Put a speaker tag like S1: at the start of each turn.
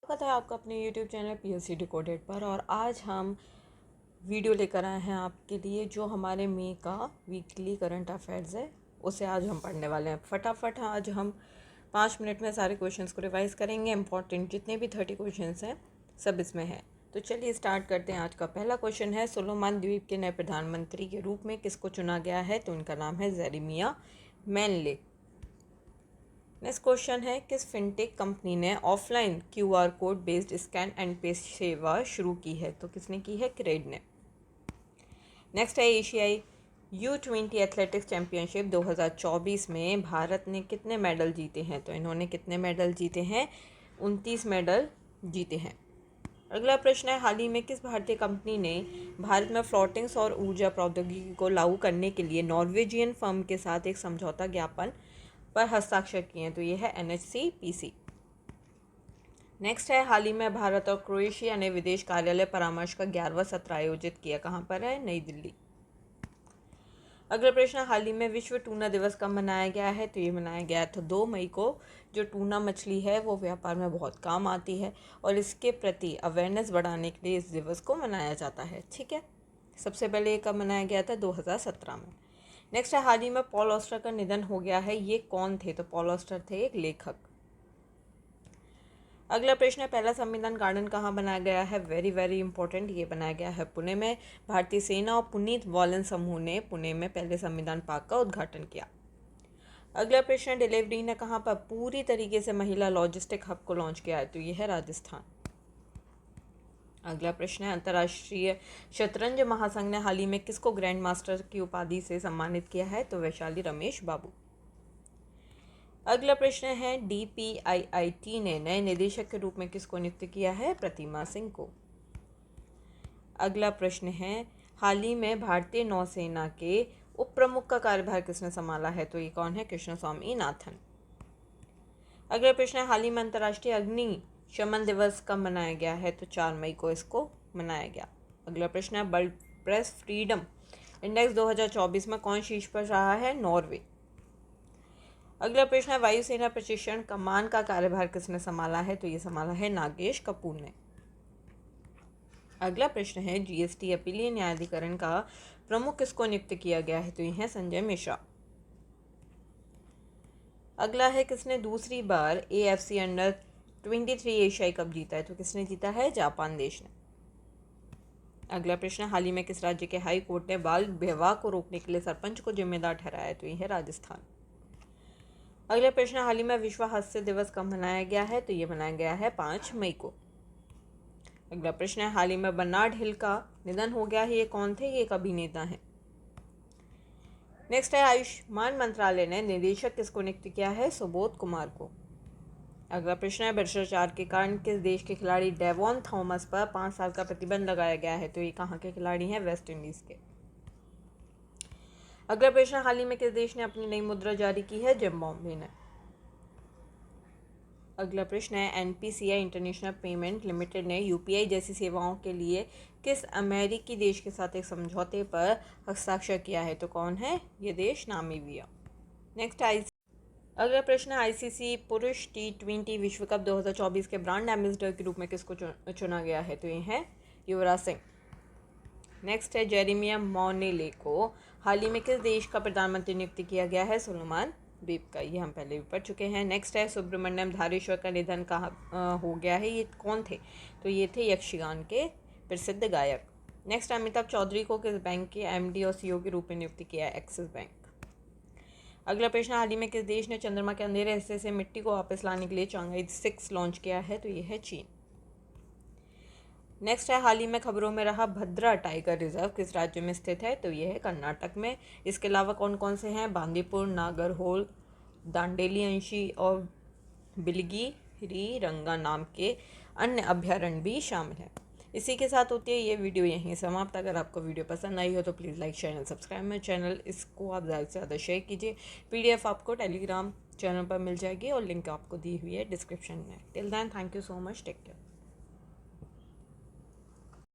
S1: स्वागत है आपका अपने YouTube चैनल PSC डिकोडेड पर। और आज हम वीडियो लेकर आए हैं आपके लिए जो हमारे मई का वीकली करंट अफेयर्स है, उसे आज हम पढ़ने वाले हैं। फटाफट आज हम 5 मिनट में सारे क्वेश्चंस को रिवाइज करेंगे। इंपॉर्टेंट जितने भी 30 क्वेश्चंस हैं सब इसमें हैं। तो चलिए स्टार्ट करते हैं। आज का पहला क्वेश्चन है, सोलोमन द्वीप के नए प्रधानमंत्री के रूप में किसको चुना गया है? तो उनका नाम है जेरेमिया मैनले। नेक्स्ट क्वेश्चन है, किस फिनटेक कंपनी ने offline QR code based scan and पे सेवा शुरू की है? तो किसने की है? क्रेड ने। नेक्स्ट है, एशियाई U20 एथलेटिक्स चैंपियनशिप 2024 में भारत ने कितने मेडल जीते हैं? तो इन्होंने कितने मेडल जीते हैं? 29 मेडल जीते हैं। अगला प्रश्न है, हाल ही में किस भारतीय कंपनी ने भारत में फ्लोटिंग सौर ऊर्जा प्रौद्योगिकी को लागू करने के लिए नॉर्वेजियन फर्म के साथ एक समझौता ज्ञापन पर हस्ताक्षर किए हैं? तो ये है NHCPC। नेक्स्ट है, हाल ही में भारत और क्रोएशिया ने विदेश कार्यालय परामर्श का 11वां सत्र आयोजित किया। कहाँ पर है? नई दिल्ली। अगला प्रश्न, हाल ही में विश्व टूना दिवस कब मनाया गया है? तो ये मनाया गया था 2 मई को। जो टूना मछली है वो व्यापार में बहुत काम आती है और इसके प्रति अवेयरनेस बढ़ाने के लिए इस दिवस को मनाया जाता है। ठीक है, सबसे पहले ये कब मनाया गया था? 2017 में। नेक्स्ट है, हाल ही में पॉल ऑस्टर का निधन हो गया है। ये कौन थे? तो पॉल ऑस्टर थे एक लेखक। अगला प्रश्न है, पहला संविधान गार्डन कहाँ बनाया गया है? वेरी वेरी इंपॉर्टेंट, ये बनाया गया है पुणे में। भारतीय सेना और पुनीत वॉलन समूह ने पुणे में पहले संविधान पार्क का उद्घाटन किया। अगला प्रश्न, डिलीवरी ने कहाँ पर पूरी तरीके से महिला लॉजिस्टिक हब को लॉन्च किया है? तो ये है राजस्थान। अगला प्रश्न है, अंतर्राष्ट्रीय शतरंज महासंघ ने हाल ही में किसको ग्रैंड मास्टर की उपाधि से सम्मानित किया है? तो वैशाली रमेश बाबू। अगला प्रश्न है, DPIIT ने नए निदेशक के रूप में किसको नियुक्त किया है? प्रतिमा सिंह को। अगला प्रश्न है, हाल ही में भारतीय नौसेना के उप प्रमुख का कार्यभार किसने संभाला है? तो ये कौन है? कृष्ण स्वामी नाथन। अगला प्रश्न है, हाल ही में अंतर्राष्ट्रीय अग्नि शमन दिवस कब मनाया गया है? तो 4 मई को इसको मनाया गया। अगला प्रश्न है, वर्ल्ड प्रेस फ्रीडम इंडेक्स 2024 में कौन शीर्ष पर रहा है? नॉर्वे। अगला प्रश्न है, वायुसेना प्रशिक्षण कमान का कार्यभार किसने संभाला है? तो ये संभाला है नागेश कपूर ने। अगला प्रश्न है, GST अपीलीय न्यायाधिकरण का प्रमुख किसको नियुक्त किया गया है? तो ये है संजय मिश्रा। अगला है, किसने दूसरी बार AFC अंडर-23 एशियाई कप जीता है? तो किसने जीता है? जापान देश ने। अगला प्रश्न, हाल ही में किस राज्य के हाई कोर्ट ने बाल विवाह को रोकने के लिए सरपंच को जिम्मेदार ठहराया है? तो ये है राजस्थान। अगला प्रश्न, हाल ही में विश्व हास्य दिवस कब मनाया गया है? तो ये मनाया गया है 5 मई को। अगला प्रश्न है, हाल ही में बर्नार्ड हिल का निधन हो गया है। ये कौन थे? ये एक अभिनेता हैं। नेक्स्ट है, आयुष्मान मंत्रालय ने निदेशक किसको नियुक्त किया है? सुबोध कुमार को। अगला प्रश्न है, भ्रष्टाचार के कारण किस देश के खिलाड़ी डेवॉन थॉमस पर 5 साल का प्रतिबंध लगाया गया है? तो ये कहाँ के खिलाड़ी हैं? वेस्ट इंडीज के। अगला प्रश्न, हाल ही में किस देश ने अपनी नई मुद्रा जारी की है? जिम्बाब्वे ने। अगला प्रश्न है, NPCI इंटरनेशनल पेमेंट लिमिटेड ने UPI जैसी सेवाओं के लिए किस अमेरिकी देश के साथ एक समझौते पर हस्ताक्षर किया है? तो कौन है ये देश? नामीबिया। नेक्स्ट अगला प्रश्न है, ICC पुरुष T20 विश्व कप 2024 के ब्रांड एम्बेसडर के रूप में किसको चुना गया है? तो ये है युवराज सिंह। नेक्स्ट है, जेरेमिया मैनले को हाल ही में किस देश का प्रधानमंत्री नियुक्त किया गया है? सोलोमन द्वीप का। ये हम पहले भी पढ़ चुके हैं। नेक्स्ट है, सुब्रमण्यम धारेश्वर का निधन कहाँ हो गया है? ये कौन थे? तो ये थे यक्षगान के प्रसिद्ध गायक। नेक्स्ट, अमिताभ चौधरी को किस बैंक के MD और CEO के रूप में नियुक्त किया है? Axis bank. अगला प्रश्न, हाल ही में किस देश ने चंद्रमा के अंधेरे हिस्से से मिट्टी को वापस लाने के लिए चांगाई 6 लॉन्च किया है? तो ये है चीन। नेक्स्ट है, हाल ही में खबरों में रहा भद्रा टाइगर रिजर्व किस राज्य में स्थित है? तो ये है कर्नाटक में। इसके अलावा कौन कौन से हैं? बांदीपुर, नागरहोल, दांडेली अंशी और बिलगिरी रंगा नाम के अन्य अभ्यारण्य भी शामिल हैं। इसी के साथ होती है ये वीडियो यहीं समाप्त। अगर आपको वीडियो पसंद आई हो तो please like share and subscribe my channel. इसको आप ज़्यादा से ज़्यादा शेयर कीजिए। PDF आपको टेलीग्राम चैनल पर मिल जाएगी और लिंक आपको दी हुई है डिस्क्रिप्शन में। Till then, thank you so much, take care.